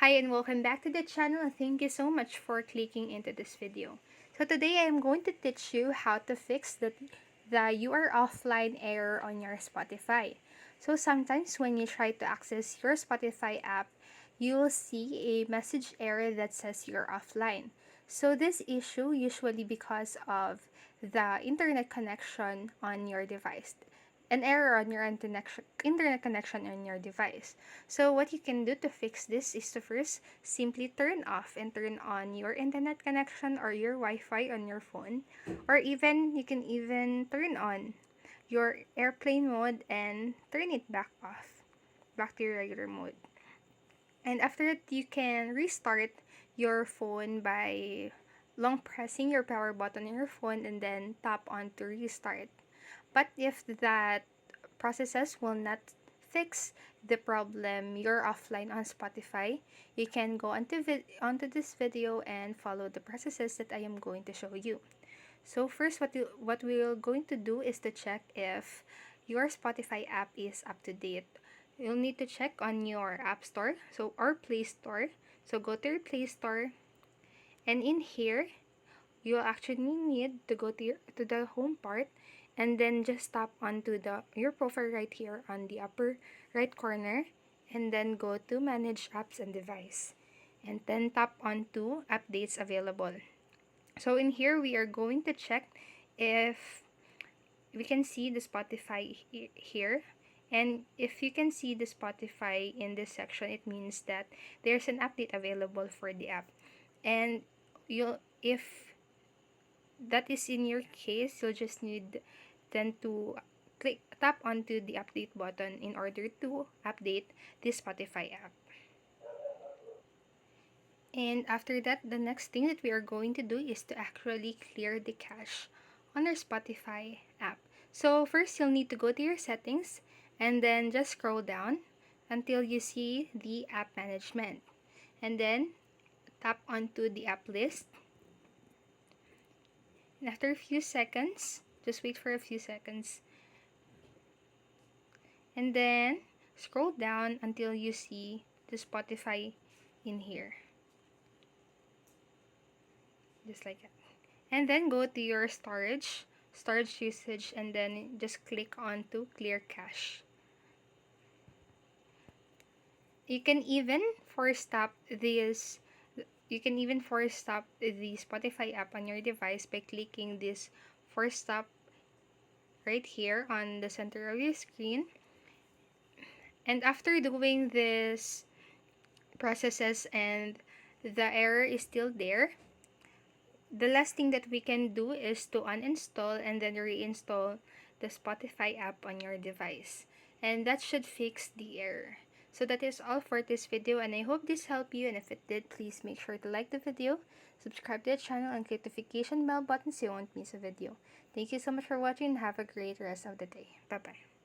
Hi and welcome back to the channel, and thank you so much for clicking into this video. So today I am going to teach you how to fix the you are offline error on your Spotify. So sometimes when you try to access your Spotify app, you'll see a message error that says you're offline. So this issue usually because of the internet connection on your device, an error on your internet connection on your device. So what you can do to fix this is to first simply turn off and turn on your internet connection or your Wi-Fi on your phone, or even you can even turn on your airplane mode and turn it back off, back to your regular mode. And after that, you can restart your phone by long pressing your power button on your phone and then tap on to restart. But if that processes will not fix the problem you're offline on Spotify, you can go onto this video and follow the processes that I am going to show you. So first, what we're going to do is to check if your Spotify app is up to date. You'll need to check on your App Store, or Play Store. So go to your Play Store, and in here, you'll actually need to go to the home part, and then just tap onto your profile right here on the upper right corner, and then go to Manage Apps and Device, and then tap onto Updates Available. So in here, we are going to check if we can see the Spotify here. And if you can see the Spotify in this section, it means that there's an update available for the app. And if that is in your case, you'll just need then to tap onto the update button in order to update the Spotify app. And after that, the next thing that we are going to do is to actually clear the cache on our Spotify app. So first, you'll need to go to your settings and then just scroll down until you see the app management. And then tap onto the app list. And after a few seconds, just wait for a few seconds. And then scroll down until you see the Spotify in here. Just like that. And then go to your storage usage, and then just click on to clear cache. You can even force stop the Spotify app on your device by clicking this force stop right here on the center of your screen. And after doing this processes and the error is still there, the last thing that we can do is to uninstall and then reinstall the Spotify app on your device. And that should fix the error. So that is all for this video, and I hope this helped you, and if it did, please make sure to like the video, subscribe to the channel, and click the notification bell button so you won't miss a video. Thank you so much for watching, and have a great rest of the day. Bye-bye.